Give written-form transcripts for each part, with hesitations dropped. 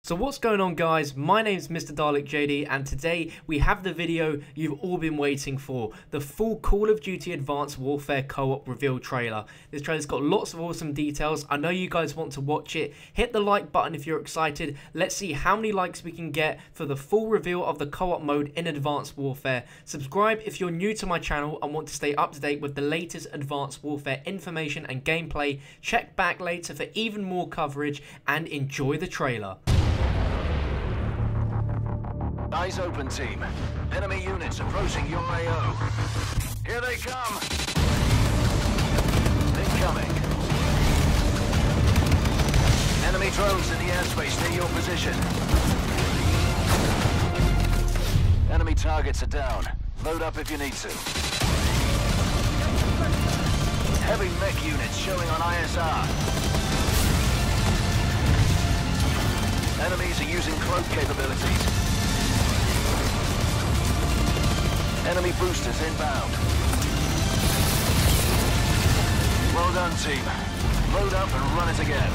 So what's going on, guys? My name's Mr. Dalek JD, and today we have the video you've all been waiting for, the full Call of Duty Advanced Warfare co-op reveal trailer. This trailer's got lots of awesome details. I know you guys want to watch it. Hit the like button if you're excited. Let's see how many likes we can get for the full reveal of the co-op mode in Advanced Warfare. Subscribe if you're new to my channel and want to stay up to date with the latest Advanced Warfare information and gameplay. Check back later for even more coverage and enjoy the trailer. Eyes open, team. Enemy units approaching your AO. Here they come! Incoming. Enemy drones in the airspace near your position. Enemy targets are down. Load up if you need to. Heavy mech units showing on ISR. Enemies are using cloak capabilities. Enemy boosters inbound. Well done, team. Load up and run it again.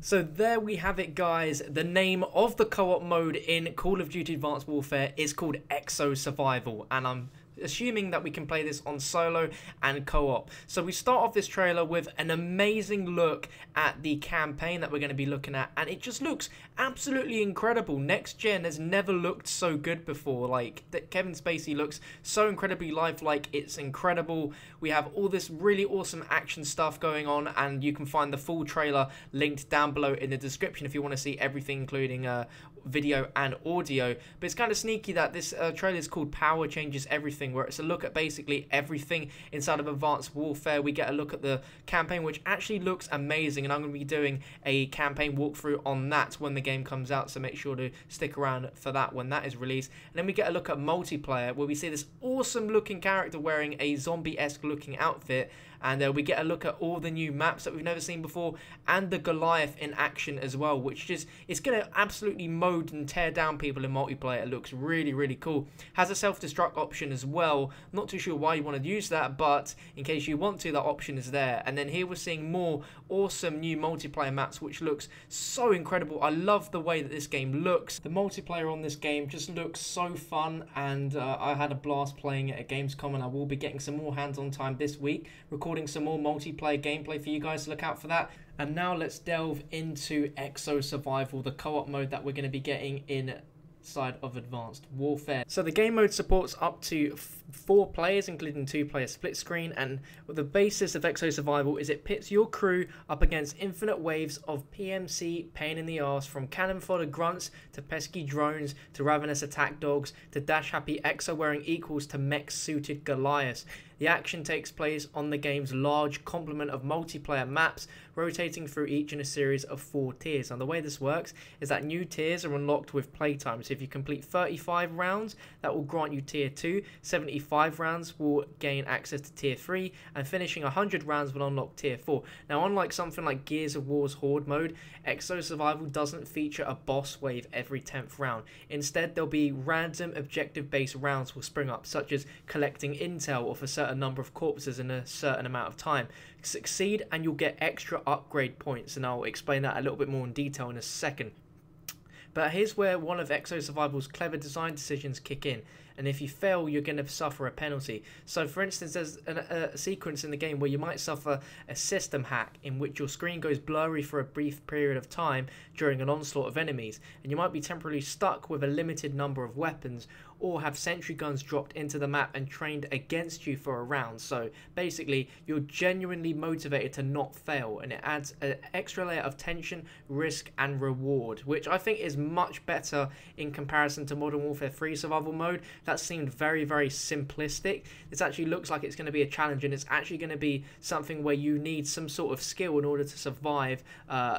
So there we have it, guys. The name of the co-op mode in Call of Duty Advanced Warfare is called EXO Survival, and I'm assuming that we can play this on solo and co-op. So we start off this trailer with an amazing look at the campaign that we're going to be looking at, and it just looks absolutely incredible. Next Gen has never looked so good before. Like, Kevin Spacey looks so incredibly lifelike. It's incredible. We have all this really awesome action stuff going on, and you can find the full trailer linked down below in the description if you want to see everything, including video and audio. But it's kind of sneaky that this trailer is called Power Changes Everything, where it's a look at basically everything inside of Advanced Warfare. We get a look at the campaign, which actually looks amazing, and I'm going to be doing a campaign walkthrough on that when the game comes out, so make sure to stick around for that when that is released. And then we get a look at multiplayer, where we see this awesome looking character wearing a zombie-esque looking outfit, and we get a look at all the new maps that we've never seen before, and the Goliath in action as well, which just, it's going to absolutely mode and tear down people in multiplayer. It looks really, really cool. Has a self-destruct option as well. Not too sure why you want to use that, but in case you want to, that option is there. And then here we're seeing more awesome new multiplayer maps, which looks so incredible. I love the way that this game looks. The multiplayer on this game just looks so fun, and I had a blast playing it at Gamescom, and I will be getting some more hands-on time this week, recording some more multiplayer gameplay for you guys to look out for that. And now let's delve into EXO Survival, the co-op mode that we're going to be getting inside of Advanced Warfare. So the game mode supports up to 4 players, including 2-player split screen, and the basis of EXO Survival is it pits your crew up against infinite waves of PMC pain in the arse, from cannon fodder grunts to pesky drones to ravenous attack dogs to dash happy EXO wearing equals to mech suited Goliaths. The action takes place on the game's large complement of multiplayer maps, rotating through each in a series of 4 tiers. And the way this works is that new tiers are unlocked with playtime. So if you complete 35 rounds, that will grant you tier 2, 75 rounds will gain access to tier 3, and finishing 100 rounds will unlock tier 4. Now, unlike something like Gears of War's Horde mode, EXO Survival doesn't feature a boss wave every 10th round. Instead, there'll be random objective-based rounds will spring up, such as collecting intel of a certain number of corpses in a certain amount of time. Succeed and you'll get extra upgrade points, and I'll explain that a little bit more in detail in a second. But here's where one of EXO Survival's clever design decisions kick in, and if you fail, you're going to suffer a penalty. So for instance, there's a sequence in the game where you might suffer a system hack in which your screen goes blurry for a brief period of time during an onslaught of enemies, and you might be temporarily stuck with a limited number of weapons, or have sentry guns dropped into the map and trained against you for a round. So basically, you're genuinely motivated to not fail, and it adds an extra layer of tension, risk, and reward, which I think is much better in comparison to Modern Warfare 3 survival mode. That seemed very, very simplistic. This actually looks like it's going to be a challenge, and it's actually going to be something where you need some sort of skill in order to survive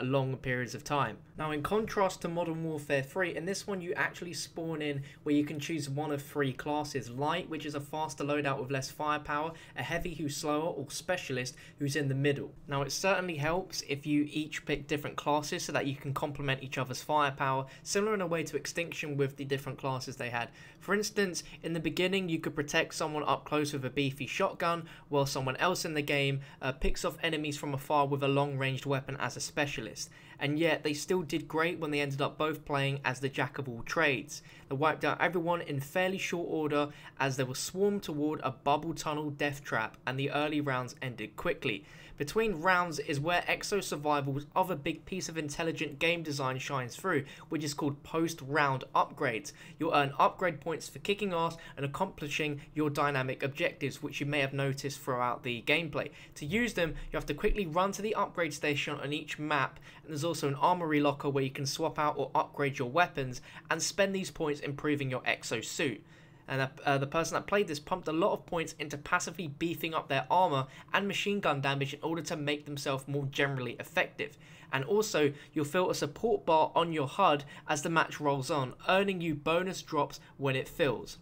long periods of time. Now, in contrast to Modern Warfare 3, in this one you actually spawn in where you can choose one of 3 classes: Light, which is a faster loadout with less firepower, a Heavy who's slower, or Specialist who's in the middle. Now it certainly helps if you each pick different classes so that you can complement each other's firepower, similar in a way to Extinction with the different classes they had. For instance, in the beginning you could protect someone up close with a beefy shotgun, while someone else in the game picks off enemies from afar with a long-ranged weapon as a Specialist. And yet they still did great when they ended up both playing as the jack of all trades. They wiped out everyone in fairly short order as they were swarmed toward a bubble tunnel death trap, and the early rounds ended quickly. Between rounds is where EXO Survival's other big piece of intelligent game design shines through, which is called post-round upgrades. You'll earn upgrade points for kicking ass and accomplishing your dynamic objectives, which you may have noticed throughout the gameplay. To use them, you have to quickly run to the upgrade station on each map, and there's also an armory locker where you can swap out or upgrade your weapons and spend these points improving your EXO suit. And the person that played this pumped a lot of points into passively beefing up their armor and machine gun damage in order to make themselves more generally effective. And also, you'll feel a support bar on your HUD as the match rolls on, earning you bonus drops when it fills.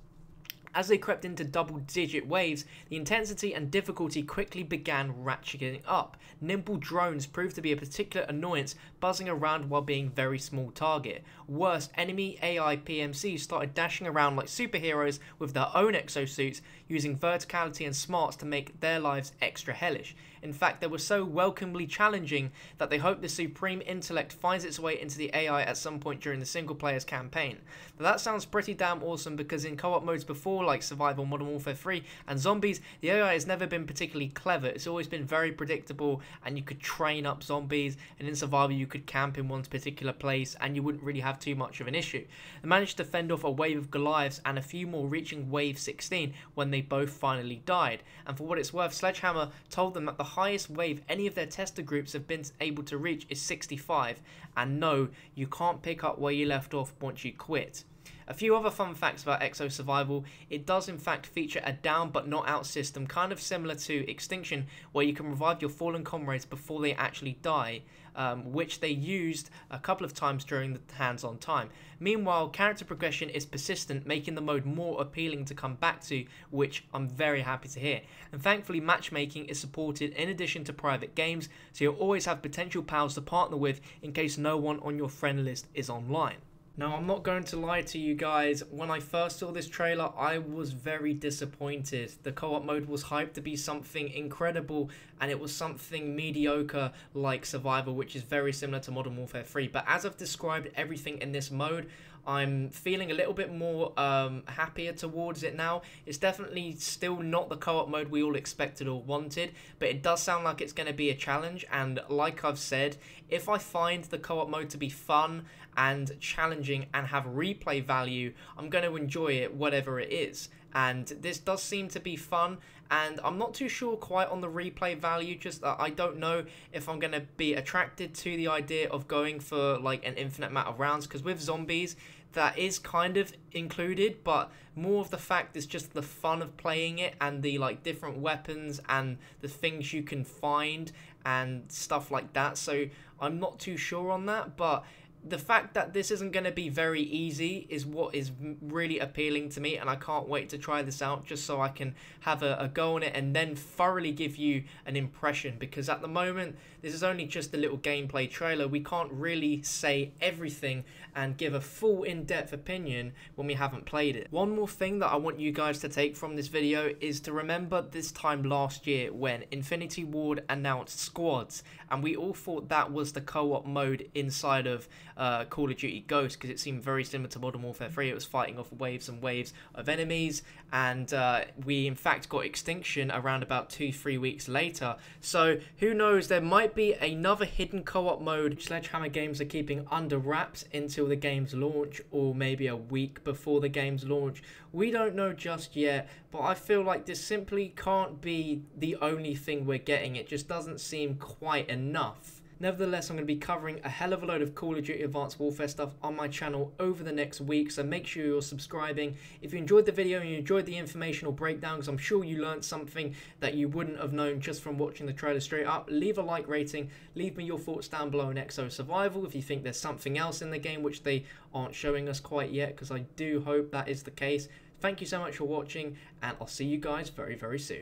As they crept into double-digit waves, the intensity and difficulty quickly began ratcheting up. Nimble drones proved to be a particular annoyance, buzzing around while being very small target. Worse, enemy AI PMCs started dashing around like superheroes with their own exosuits, using verticality and smarts to make their lives extra hellish. In fact, they were so welcomely challenging that they hope the supreme intellect finds its way into the AI at some point during the single player's campaign. Now that sounds pretty damn awesome, because in co-op modes before, like Survival, Modern Warfare 3 and Zombies, the AI has never been particularly clever. It's always been very predictable, and you could train up zombies, and in Survival you could camp in one particular place and you wouldn't really have too much of an issue. They managed to fend off a wave of Goliaths and a few more, reaching wave 16 when they both finally died. And for what it's worth, Sledgehammer told them that the highest wave any of their tester groups have been able to reach is 65, and no, you can't pick up where you left off once you quit. A few other fun facts about EXO Survival: it does in fact feature a down but not out system, kind of similar to Extinction, where you can revive your fallen comrades before they actually die, which they used a couple of times during the hands-on time. Meanwhile, character progression is persistent, making the mode more appealing to come back to, which I'm very happy to hear. And thankfully, matchmaking is supported in addition to private games, so you'll always have potential pals to partner with in case no one on your friend list is online. Now, I'm not going to lie to you guys, when I first saw this trailer, I was very disappointed. The co-op mode was hyped to be something incredible, and it was something mediocre like Survival, which is very similar to Modern Warfare 3. But as I've described everything in this mode, I'm feeling a little bit more happier towards it now. It's definitely still not the co-op mode we all expected or wanted, but it does sound like it's going to be a challenge. And like I've said, if I find the co-op mode to be fun and challenging and have replay value, I'm going to enjoy it whatever it is. And this does seem to be fun, and I'm not too sure quite on the replay value. Just I don't know if I'm going to be attracted to the idea of going for like an infinite amount of rounds, because with Zombies that is kind of included, but more of the fact is just the fun of playing it and the like different weapons and the things you can find and stuff like that. So I'm not too sure on that, but the fact that this isn't going to be very easy is what is really appealing to me, and I can't wait to try this out just so I can have a go on it and then thoroughly give you an impression, because at the moment this is only just a little gameplay trailer. We can't really say everything and give a full in-depth opinion when we haven't played it. One more thing that I want you guys to take from this video is to remember this time last year when Infinity Ward announced squads, and we all thought that was the co-op mode inside of Call of Duty Ghosts, because it seemed very similar to Modern Warfare 3. It was fighting off waves and waves of enemies, and we in fact got Extinction around about 2-3 weeks later. So who knows, there might be another hidden co-op mode Sledgehammer Games are keeping under wraps until the game's launch, or maybe a week before the game's launch. We don't know just yet, but I feel like this simply can't be the only thing we're getting. It just doesn't seem quite enough. Nevertheless, I'm going to be covering a hell of a load of Call of Duty Advanced Warfare stuff on my channel over the next week, so make sure you're subscribing. If you enjoyed the video and you enjoyed the informational breakdown, because I'm sure you learned something that you wouldn't have known just from watching the trailer straight up, leave a like rating, leave me your thoughts down below on EXO Survival if you think there's something else in the game which they aren't showing us quite yet, because I do hope that is the case. thank you so much for watching, and I'll see you guys very, very soon.